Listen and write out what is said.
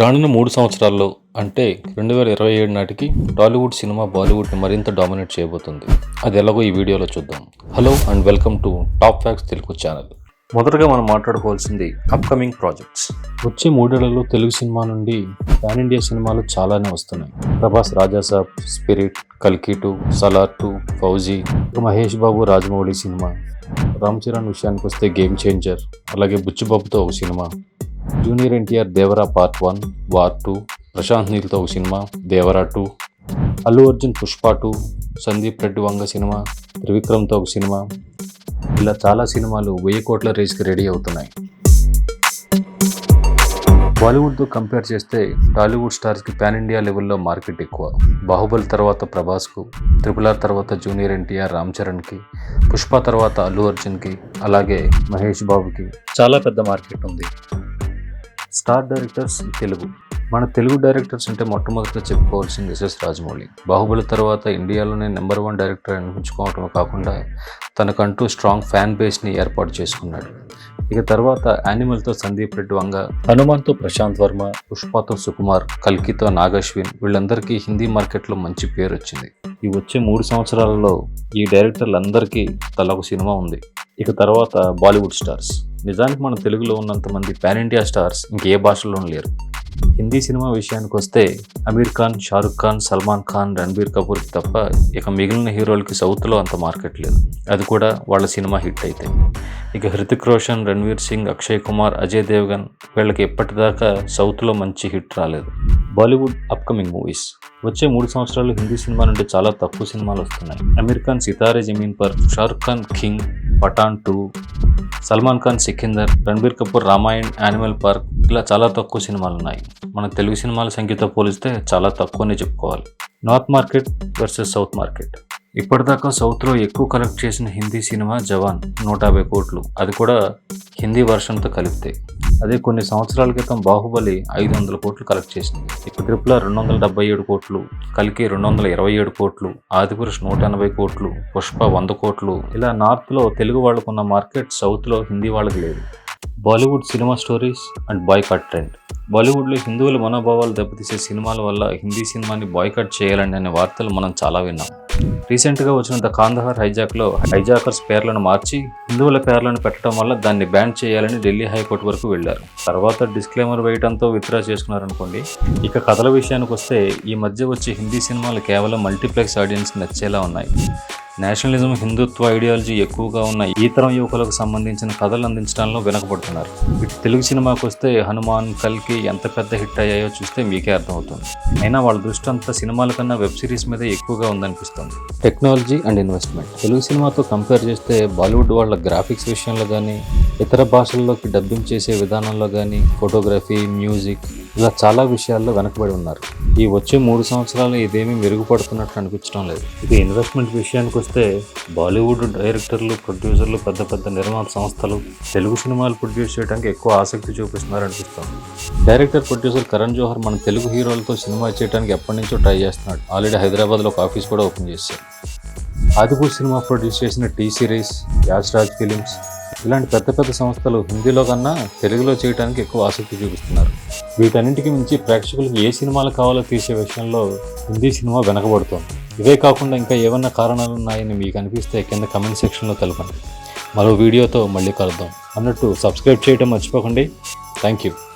రానున్న 3 సంవత్సరాల్లో అంటే 2027 నాటికి టాలీవుడ్ సినిమా బాలీవుడ్ని మరింత డామినేట్ చేయబోతుంది. అది ఎలాగో ఈ వీడియోలో చూద్దాం. Hello and welcome to top facts Telugu channel. మొదటగా మనం మాట్లాడుకోవాల్సింది అప్కమింగ్ ప్రాజెక్ట్స్. వచ్చే 3 ఏళ్లలో తెలుగు సినిమా నుండి పాన్ ఇండియా సినిమాలు చాలానే వస్తున్నాయి. ప్రభాస్ రాజాసాబ్, స్పిరిట్, కల్కి 2, సలార్ 2, ఫౌజీ, మహేష్ బాబు రాజమౌళి సినిమా, రామ్ చరణ్ విషయానికి వస్తే గేమ్ చేంజర్, అలాగే బుచ్చిబాబుతో ఒక సినిమా, junior NTR Devara part 1, War 2, Prashanth నీల్తో ఒక సినిమా దేవరా 2, అల్లు అర్జున్ పుష్ప 2, సందీప్ రెడ్డి వంగ సినిమా, త్రివిక్రమ్తో ఒక సినిమా, ఇలా చాలా సినిమాలు 1000 కోట్ల రేస్కి రెడీ అవుతున్నాయి. బాలీవుడ్తో కంపేర్ చేస్తే టాలీవుడ్ స్టార్స్కి పాన్ ఇండియా లెవెల్లో మార్కెట్ ఎక్కువ. బాహుబలి తర్వాత ప్రభాస్కు, RRR తర్వాత జూనియర్ ఎన్టీఆర్ రామ్ చరణ్కి, పుష్ప తర్వాత అల్లు అర్జున్కి, అలాగే మహేష్ బాబుకి చాలా పెద్ద మార్కెట్ ఉంది. Star directors Telugu. మన తెలుగు డైరెక్టర్స్ అంటే మొట్టమొదటిగా చెప్పుకోవాల్సింది ఎస్ఎస్ రాజమౌళి. బాహుబలి తర్వాత ఇండియాలోనే నెంబర్ 1 డైరెక్టర్ అనిపించుకోవటం కాకుండా తనకంటూ స్ట్రాంగ్ ఫ్యాన్ బేస్ని ఏర్పాటు చేసుకున్నాడు. ఇక తర్వాత యానిమల్తో సందీప్ రెడ్డి వంగ, హనుమాన్తో ప్రశాంత్ వర్మ, పుష్పతో సుకుమార్, కల్కితో నాగశ్విన్, వీళ్ళందరికీ హిందీ మార్కెట్లో మంచి పేరు వచ్చింది. ఈ వచ్చే 3 సంవత్సరాలలో ఈ డైరెక్టర్లందరికీ తలొక సినిమా ఉంది. ఇక తర్వాత బాలీవుడ్ స్టార్స్. నిజానికి మన తెలుగులో ఉన్నంతమంది పాన్ ఇండియా స్టార్స్ ఇంకే భాషలోనూ లేరు. హిందీ సినిమా విషయానికి వస్తే అమీర్ ఖాన్, షారుఖ్ ఖాన్, సల్మాన్ ఖాన్, రణబీర్ కపూర్కి తప్ప ఇక మిగిలిన హీరోలకి సౌత్లో అంత మార్కెట్ లేదు. అది కూడా వాళ్ళ సినిమా హిట్ అయితే. ఇక హృతిక్ రోషన్, రణ్వీర్ సింగ్, అక్షయ్ కుమార్, అజయ్ దేవ్గన్ వీళ్ళకి ఎప్పటిదాకా సౌత్లో మంచి హిట్ రాలేదు. Bollywood upcoming movies. వచ్చే 3 సంవత్సరాలు హిందీ సినిమా నుండి చాలా తక్కువ సినిమాలు వస్తున్నాయి. Aamir Khan Sitaare Zameen Par, Shahrukh Khan King, Pathaan 2, Salman Khan Sikandar, Ranbir Kapoor Ramayan, Animal Park, ఇలా చాలా తక్కువ సినిమాలు ఉన్నాయి. మన తెలుగు సినిమాల సంఖ్యతో పోలిస్తే చాలా తక్కువనే చెప్పుకోవాలి. North market versus south market. ఇప్పటిదాకా సౌత్లో ఎక్కువ కలెక్ట్ చేసిన హిందీ సినిమా జవాన్ 150 కోట్లు, అది కూడా హిందీ వర్షన్తో కలిపితే. అదే కొన్ని సంవత్సరాల క్రితం బాహుబలి 500 కోట్లు కలెక్ట్ చేసింది. ఇప్పుడు RRR 277 కోట్లు, కల్కి 227 కోట్లు, ఆదిపురుష్ 180 కోట్లు, పుష్ప 100 కోట్లు. ఇలా నార్త్లో తెలుగు వాళ్ళకున్న మార్కెట్ సౌత్లో హిందీ వాళ్ళకి లేదు. Bollywood cinema stories and boycott trend. బాలీవుడ్లో హిందువుల మనోభావాలు దెబ్బతీసే సినిమాల వల్ల హిందీ సినిమాని బాయ్కాట్ చేయాలని అనే వార్తలు మనం చాలా విన్నాం. రీసెంట్గా వచ్చిన ద కాందహార్ హైజాక్లో హైజాకర్స్ పేర్లను మార్చి హిందువుల పేర్లను పెట్టడం వల్ల దాన్ని బ్యాన్ చేయాలని ఢిల్లీ హైకోర్టు వరకు వెళ్లారు. తర్వాత డిస్క్లైమర్ వేయడంతో విత్డ్రా చేసుకున్నారనుకోండి. ఇక కథల విషయానికి వస్తే ఈ మధ్య వచ్చే హిందీ సినిమాలు కేవలం మల్టీప్లెక్స్ ఆడియన్స్కి నచ్చేలా ఉన్నాయి. నేషనలిజం, హిందుత్వ ఐడియాలజీ ఎక్కువగా ఉన్న ఈ తరం యువకులకు సంబంధించిన కథలు అందించడంలో వెనకబడుతున్నారు. ఇటు తెలుగు సినిమాకి వస్తే హనుమాన్, కల్కి ఎంత పెద్ద హిట్ అయ్యాయో చూస్తే మీకే అర్థమవుతుంది. అయినా వాళ్ళ దృష్టి అంతా సినిమాల కన్నా వెబ్ సిరీస్ మీద ఎక్కువగా ఉందనిపిస్తుంది. Technology and investment. తెలుగు సినిమాతో కంపేర్ చేస్తే బాలీవుడ్ వాళ్ళ గ్రాఫిక్స్ విషయంలో కానీ, ఇతర భాషల్లోకి డబ్బింగ్ చేసే విధానంలో కానీ, ఫోటోగ్రఫీ, మ్యూజిక్, ఇలా చాలా విషయాల్లో వెనకబడి ఉన్నారు. ఈ వచ్చే 3 సంవత్సరాలు ఇదేమీ మెరుగుపడుతున్నట్లు అనిపించడం లేదు. ఇక ఇన్వెస్ట్మెంట్ విషయానికి వస్తే బాలీవుడ్ డైరెక్టర్లు, ప్రొడ్యూసర్లు, పెద్ద పెద్ద నిర్మాణ సంస్థలు తెలుగు సినిమాలు ప్రొడ్యూస్ చేయడానికి ఎక్కువ ఆసక్తి చూపిస్తున్నారు అనిపిస్తుంది. డైరెక్టర్, ప్రొడ్యూసర్ కరణ్ జోహర్ మన తెలుగు హీరోలతో సినిమా చేయడానికి ఎప్పటి నుంచో ట్రై చేస్తున్నాడు. ఆల్రెడీ హైదరాబాద్లో ఒక ఆఫీస్ కూడా ఓపెన్ చేశారు. ఆదిపూర్ సినిమా ప్రొడ్యూస్ చేసిన T series, Yash Raj films, ఇలాంటి పెద్ద పెద్ద సంస్థలు హిందీలో కన్నా తెలుగులో చేయడానికి ఎక్కువ ఆసక్తి చూపిస్తున్నారు. వీటన్నింటికి మించి ప్రేక్షకులకు ఏ సినిమాలు కావాలో తీసే విషయంలో హిందీ సినిమా వెనకబడుతోంది. ఇవే కాకుండా ఇంకా ఏమన్నా కారణాలు ఉన్నాయని మీకు అనిపిస్తే కింద కమెంట్ సెక్షన్లో తెలపండి. మరో వీడియోతో మళ్ళీ కలుద్దాం. అన్నట్టు సబ్స్క్రైబ్ చేయడం మర్చిపోకండి. Thank you.